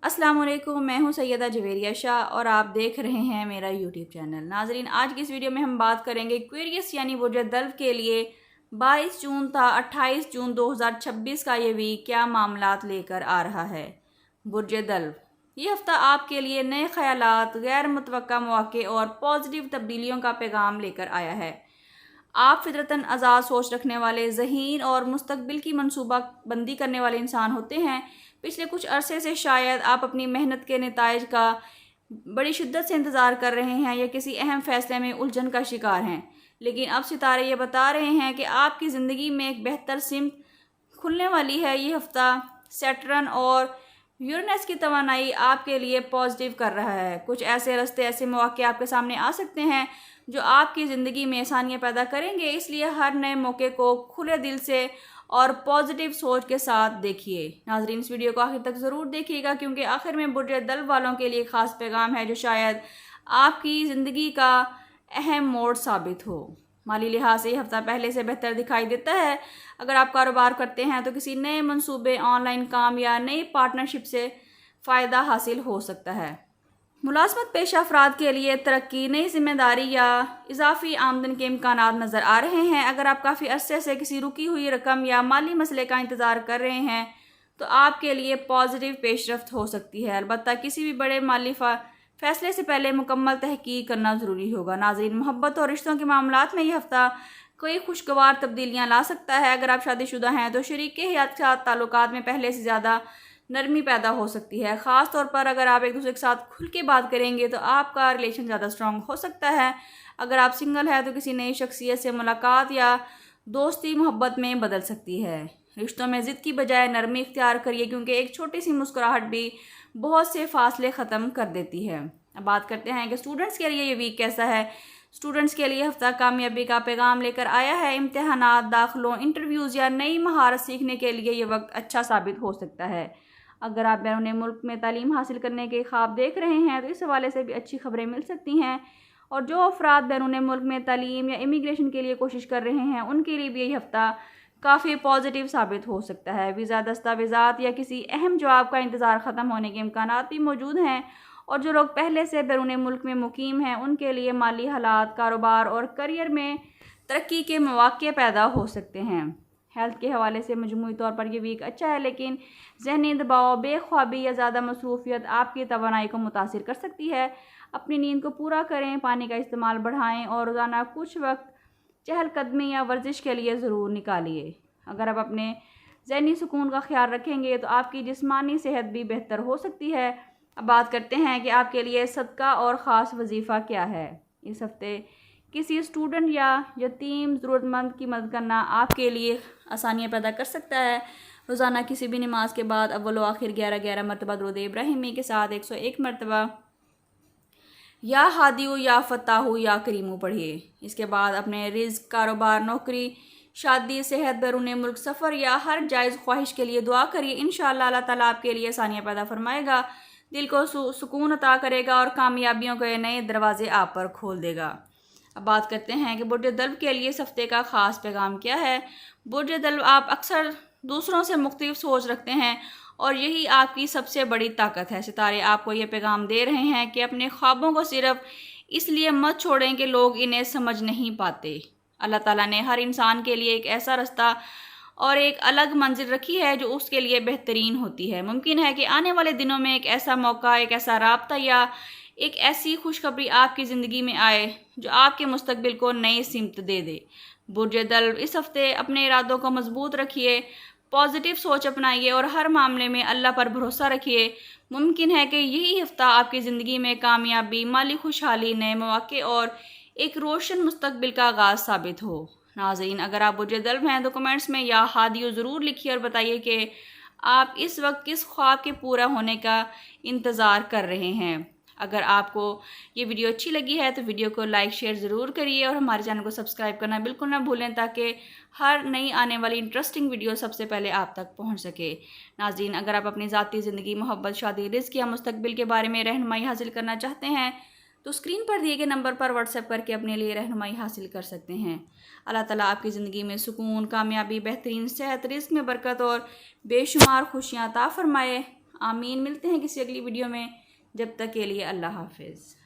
अस्सलाम वालेकुम, मैं हूं सैयदा जवेरिया शाह और आप देख रहे हैं मेरा यूट्यूब चैनल। नाजरीन, आज की इस वीडियो में हम बात करेंगे एक्वेरियस यानी बुर्ज दल्व के लिए 22 जून था 28 जून 2026 का ये वीक क्या मामलात लेकर आ रहा है। बुर्ज दल्व ये हफ्ता आपके लिए नए ख्यालात, गैर मुतवक्का मौके और पॉजिटिव तब्दीलियों का पैगाम लेकर आया है। आप फितरतन आज़ाद सोच रखने वाले, ज़हीन और मुस्तकबिल की मनसूबा बंदी करने वाले इंसान होते हैं। पिछले कुछ अरसे से शायद आप अपनी मेहनत के नताइज का बड़ी शिद्दत से इंतज़ार कर रहे हैं या किसी अहम फैसले में उलझन का शिकार हैं, लेकिन अब सितारे ये बता रहे हैं कि आपकी ज़िंदगी में एक बेहतर सिमत खुलने वाली है। ये हफ्ता सैटर्न और यूरेनस की तवानाई आपके लिए पॉजिटिव कर रहा है। कुछ ऐसे रास्ते, ऐसे मौके आपके सामने आ सकते हैं जो आपकी ज़िंदगी में आसानियाँ पैदा करेंगे। इसलिए हर नए मौके को खुले दिल से और पॉजिटिव सोच के साथ देखिए। नाजरीन, इस वीडियो को आखिर तक ज़रूर देखिएगा क्योंकि आखिर में बुर्ज दल्व वालों के लिए ख़ास पैगाम है जो शायद आपकी ज़िंदगी का अहम मोड़ साबित हो। माली लिहाज से ये हफ्ता पहले से बेहतर दिखाई देता है। अगर आप कारोबार करते हैं तो किसी नए मंसूबे, ऑनलाइन काम या नई पार्टनरशिप से फ़ायदा हासिल हो सकता है। मुलाजमत पेशा अफराद के लिए तरक्की, नई जिम्मेदारी या इजाफी आमदन के इम्कानात नज़र आ रहे हैं। अगर आप काफ़ी अरसे से किसी रुकी हुई रकम या माली मसले का इंतज़ार कर रहे हैं तो आपके लिए पॉजिटिव पेशरफ्त हो सकती है। अलबत्ता किसी भी बड़े माली फैसले से पहले मुकम्मल तहकीक करना ज़रूरी होगा। नाज़रीन, मोहब्बत और रिश्तों के मामलात में यह हफ्ता कई खुशगवार तब्दीलियाँ ला सकता है। अगर आप शादीशुदा हैं तो शरीक के हयात के साथ ताल्लुकात में पहले से ज़्यादा नरमी पैदा हो सकती है। ख़ास तौर पर अगर आप एक दूसरे के साथ खुल के बात करेंगे तो आपका रिलेशन ज़्यादा स्ट्रॉन्ग हो सकता है। अगर आप सिंगल हैं तो किसी नई शख्सियत से मुलाकात या दोस्ती मोहब्बत में बदल सकती है। रिश्तों में ज़िद की बजाय नरमी इख्तियार करिए क्योंकि एक छोटी सी मुस्कुराहट भी बहुत से फासले ख़त्म कर देती है। अब बात करते हैं कि स्टूडेंट्स के लिए ये वीक कैसा है। स्टूडेंट्स के लिए हफ्ता कामयाबी का पैगाम लेकर आया है। इम्तिहानात, दाखिलों, इंटरव्यूज़ या नई महारत सीखने के लिए ये वक्त अच्छा साबित हो सकता है। अगर आप बैरून मुल्क में तालीम हासिल करने के ख्वाब देख रहे हैं तो इस हवाले से भी अच्छी खबरें मिल सकती हैं। और जो अफराद बैरून मुल्क में तालीम या इमिग्रेशन के लिए कोशिश कर रहे हैं उनके लिए भी यही हफ्ता काफ़ी पॉजिटिव साबित हो सकता है। वीज़ा, दस्तावेज़ात या किसी अहम जवाब का इंतज़ार ख़त्म होने के इम्कानात भी मौजूद हैं। और जो लोग पहले से बैरून मुल्क में मुकीम हैं उनके लिए माली हालात, कारोबार और करियर में तरक्की के मौक़े पैदा हो सकते हैं। हेल्थ के हवाले से मजमूई तौर पर यह वीक अच्छा है, लेकिन ज़हनी दबाव, बेख्वाबी या ज़्यादा मसरूफियत आपकी तवानाई को मुतासिर कर सकती है। अपनी नींद को पूरा करें, पानी का इस्तेमाल बढ़ाएं और रोज़ाना कुछ वक्त चहलकदमी या वर्जिश के लिए ज़रूर निकालिए। अगर आप अपने ज़हनी सुकून का ख्याल रखेंगे तो आपकी जिस्मानी सेहत भी बेहतर हो सकती है। अब बात करते हैं कि आपके लिए सदका और ख़ास वजीफ़ा क्या है। इस हफ्ते किसी स्टूडेंट या यतीम ज़रूरतमंद की मदद करना आपके लिए आसानियाँ पैदा कर सकता है। रोज़ाना किसी भी नमाज के बाद अव्वल व आखिर 11 मरतबा दुरूद इब्राहिमी के साथ 101 मरतबा या हादियु या फताहु या करीमु पढ़िए। इसके बाद अपने रिज़्क़, कारोबार, नौकरी, शादी, सेहत, बैरून मुल्क सफ़र या हर जायज़ ख्वाहिश के लिए दुआ करिए। इंशाअल्लाह अल्लाह ताला आपके लिए आसानियाँ पैदा फरमाएगा, दिल को सुकून अता करेगा और कामयाबियों के नए दरवाजे आप पर खोल देगा। अब बात करते हैं कि बुर्ज दल्व के लिए इस हफ्ते का ख़ास पैगाम क्या है। बुर्ज दल्व, आप अक्सर दूसरों से मुख्तलिफ सोच रखते हैं और यही आपकी सबसे बड़ी ताकत है। सितारे आपको ये पैगाम दे रहे हैं कि अपने ख्वाबों को सिर्फ इसलिए मत छोड़ें कि लोग इन्हें समझ नहीं पाते। अल्लाह ताला ने हर इंसान के लिए एक ऐसा रास्ता और एक अलग मंजिल रखी है जो उसके लिए बेहतरीन होती है। मुमकिन है कि आने वाले दिनों में एक ऐसा मौका, एक ऐसा राब्ता या एक ऐसी खुशखबरी आपकी ज़िंदगी में आए जो आपके मुस्तकबिल को नई सिमत दे दे। बुर्ज दल्व, इस हफ्ते अपने इरादों को मजबूत रखिए, पॉजिटिव सोच अपनाइए और हर मामले में अल्लाह पर भरोसा रखिए। मुमकिन है कि यही हफ्ता आपकी ज़िंदगी में कामयाबी, माली खुशहाली, नए मौके और एक रोशन मुस्तकबिल का आगाज़ साबित हो। नाज़रीन, अगर आप बुर्ज दल्व हैं तो कमेंट्स में या हादियु ज़रूर लिखिए और बताइए कि आप इस वक्त किस ख्वाब के पूरा होने का इंतज़ार कर रहे हैं। अगर आपको ये वीडियो अच्छी लगी है तो वीडियो को लाइक, शेयर ज़रूर करिए और हमारे चैनल को सब्सक्राइब करना बिल्कुल ना भूलें ताकि हर नई आने वाली इंटरेस्टिंग वीडियो सबसे पहले आप तक पहुंच सके। नाज़रीन, अगर आप अपनी ज़ाती ज़िंदगी, मोहब्बत, शादी, रिज़्क़ या मुस्तकबिल के बारे में रहनुमाई हासिल करना चाहते हैं तो स्क्रीन पर दिए गए नंबर पर व्हाट्सएप करके अपने लिए रहनुमाई हासिल कर सकते हैं। अल्लाह ताला आपकी ज़िंदगी में सुकून, कामयाबी, बेहतरीन सेहत, रिज़्क़ में बरकत और बेशुमार खुशियाँ अता फ़रमाए। آمین۔ ملتے ہیں کسی اگلی ویڈیو میں، جب تک کے لیے اللہ حافظ۔